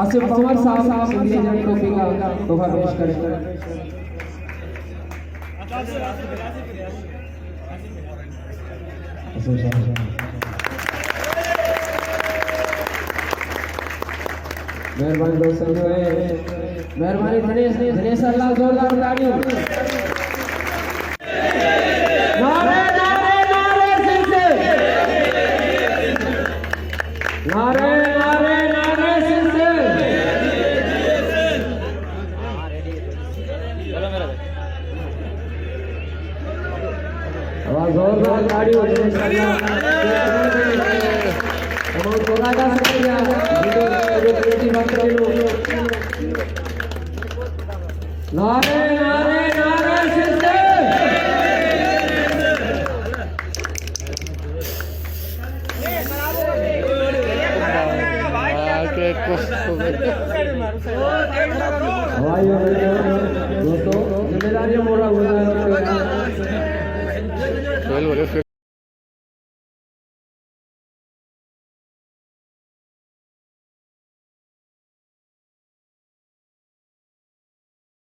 आसिफ पवार साहब सिंधी जन ट्रॉफी का तोहफा पेश करें। मेहरबानी दोस्तों, मेहरबानी दिनेश अल्लाह जोरदार तालियों। नारे नारे नारे सिर से, नारे नारे नारे सिर से। आवाज जोरदार तालियों। दिनेश अल्लाह तमाम बोला जा सकता है। नारे नारे नारे सिर से। दोस्तों जिम्मेदारियां मोड़ा हुआ है।